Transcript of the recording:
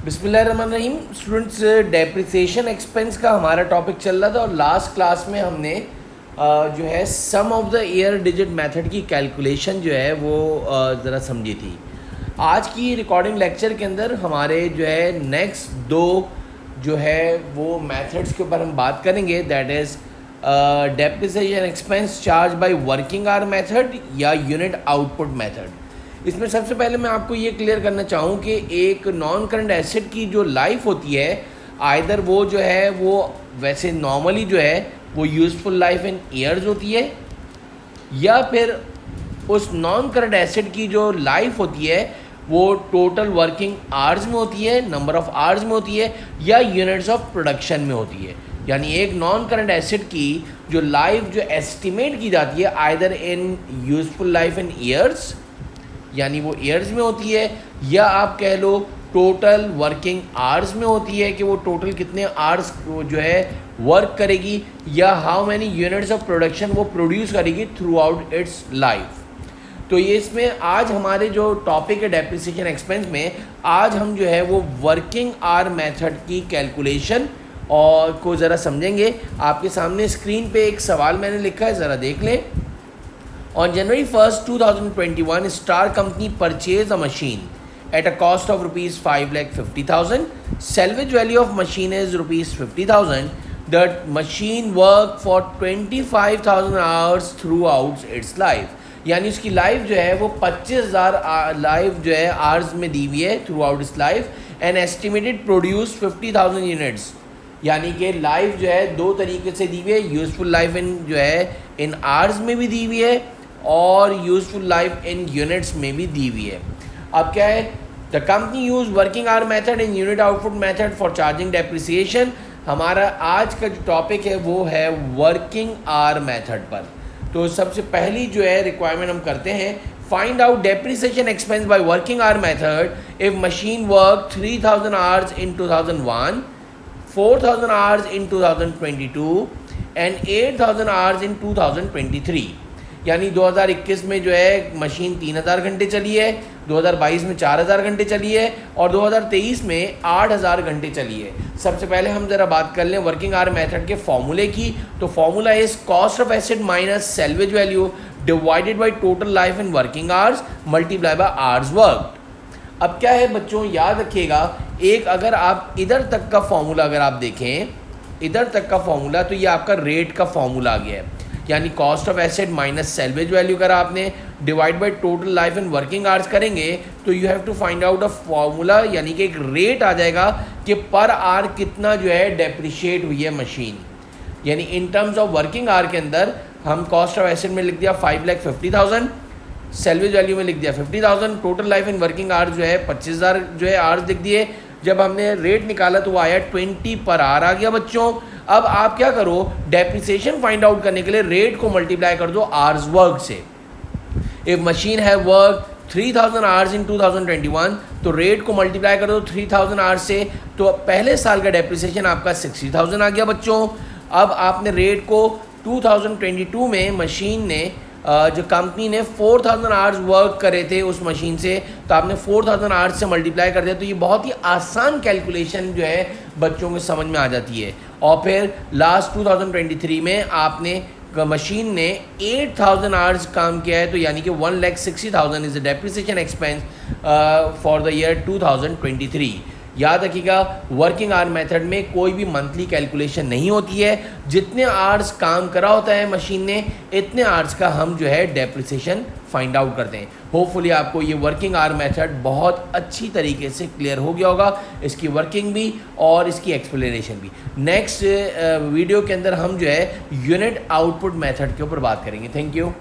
बिस्मिल्लाहिर्रहमानिर्रहीम। Students, depreciation expense का हमारा टॉपिक चल रहा था और लास्ट क्लास में हमने जो है sum of the year digit method की कैलकुलेशन जो है वो ज़रा समझी थी। आज की रिकॉर्डिंग लेक्चर के अंदर हमारे जो है नेक्स्ट दो जो है वो मेथड्स के ऊपर हम बात करेंगे, that is depreciation expense charge by working hour method या यूनिट आउटपुट मेथड। इसमें सबसे पहले मैं आपको ये क्लियर करना चाहूँ कि एक नॉन करंट एसेट की जो लाइफ होती है, आइदर वो जो है वो वैसे नॉर्मली जो है वो यूज़फुल लाइफ इन ईयर्स होती है, या फिर उस नॉन करंट एसेट की जो लाइफ होती है वो टोटल वर्किंग आवर्स में होती है, नंबर ऑफ आवर्स में होती है, या यूनिट्स ऑफ प्रोडक्शन में होती है। यानी एक नॉन करंट एसेट की जो लाइफ जो एस्टिमेट की जाती है either in useful life in years, यानी वो ईयर्स में होती है, या आप कह लो टोटल वर्किंग आवर्स में होती है कि वो टोटल कितने आवर्स जो है वर्क करेगी, या how many units of production वो प्रोड्यूस करेगी थ्रू आउट इट्स लाइफ। तो ये इसमें आज हमारे जो टॉपिक है डेप्रिसिएशन एक्सपेंस में, आज हम जो है वो वर्किंग आवर मेथड की कैलकुलेशन और को ज़रा समझेंगे। आपके सामने स्क्रीन पे एक सवाल मैंने लिखा है, ज़रा देख लें। On January 1st, 2021, Star Company purchased a machine at a cost of rupees 5,50,000. Salvage value of machine is rupees 50,000. The machine worked for 25,000 hours throughout its life. यानी उसकी लाइफ जो है वो 25,000 लाइफ जो है आवर्स में दी हुई है थ्रू आउट इस life, and estimated produce 50,000 units. यानी कि लाइफ जो है दो तरीके से दी हुई है, यूज़फुल लाइफ इन जो है इन आवर्स में भी दी हुई है और यूज़फुल लाइफ इन यूनिट्स में भी दी हुई है। अब क्या है, the company use working hour method in unit output method for charging depreciation. हमारा आज का जो टॉपिक है वो है वर्किंग आवर मेथड पर। तो सबसे पहली जो है रिक्वायरमेंट हम करते हैं, find out depreciation expense by working hour method if machine work 3,000 hours in 2001, 4,000 hours in 2022 and 8,000 hours in 2023। यानी 2021 में जो है मशीन 3,000 घंटे चली है, 2022 में 4,000 घंटे चली है और 2023 में 8,000 घंटे चली है। सबसे पहले हम ज़रा बात कर लें वर्किंग आवर मेथड के फॉर्मूले की। तो formula is cost of asset minus salvage value divided by total life in working hours multiply by hours work. अब क्या है बच्चों, याद रखिएगा, एक अगर आप इधर तक का फॉर्मूला अगर आप देखें, इधर तक का फॉर्मूला, तो ये आपका रेट का फॉर्मूला आ गया है। यानी cost of asset minus salvage value करा आपने, divide by total life in working hours करेंगे तो you have to find out a formula, यानी कि एक रेट आ जाएगा कि पर आवर कितना जो है डेप्रिशिएट हुई है मशीन। यानी in terms of working hour के अंदर हम कॉस्ट ऑफ एसेट में लिख दिया 5,50,000, सेल्वेज वैल्यू में लिख दिया 50,000, total life in working hours जो है 25,000 जो है आवर्स लिख दिए। जब हमने रेट निकाला तो वो आया 20 पर आवर आ गया बच्चों। अब आप क्या करो, डेप्रिसिएशन फाइंड आउट करने के लिए रेट को मल्टीप्लाई कर दो आवर्स वर्क से। इफ मशीन है वर्क 3,000 आवर्स इन 2021 तो रेट को मल्टीप्लाई कर दो 3,000 आवर्स से, तो पहले साल का डेप्रिसिएशन आपका 60,000 आ गया बच्चों। अब आपने रेट को 2022 में मशीन ने जो कंपनी ने 4,000 आवर्स वर्क करे थे उस मशीन से, तो आपने 4,000 आवर्स से मल्टीप्लाई कर दिया। तो ये बहुत ही आसान कैलकुलेशन जो है बच्चों को समझ में आ जाती है। और फिर लास्ट 2023 में आपने मशीन ने 8,000 आवर्स काम किया है, तो यानी कि 1,60,000 is the depreciation expense for the year 2023। याद रखिएगा, वर्किंग आवर मेथड में कोई भी मंथली कैलकुलेशन नहीं होती है। जितने आवर्स काम करा होता है मशीन ने, इतने आवर्स का हम जो है डेप्रिसिएशन फाइंड आउट करते हैं। होपफुली आपको ये वर्किंग आवर मेथड बहुत अच्छी तरीके से क्लियर हो गया होगा, इसकी वर्किंग भी और इसकी एक्सप्लेनेशन भी। नेक्स्ट वीडियो के अंदर हम जो है यूनिट आउटपुट मेथड के ऊपर बात करेंगे। Thank you.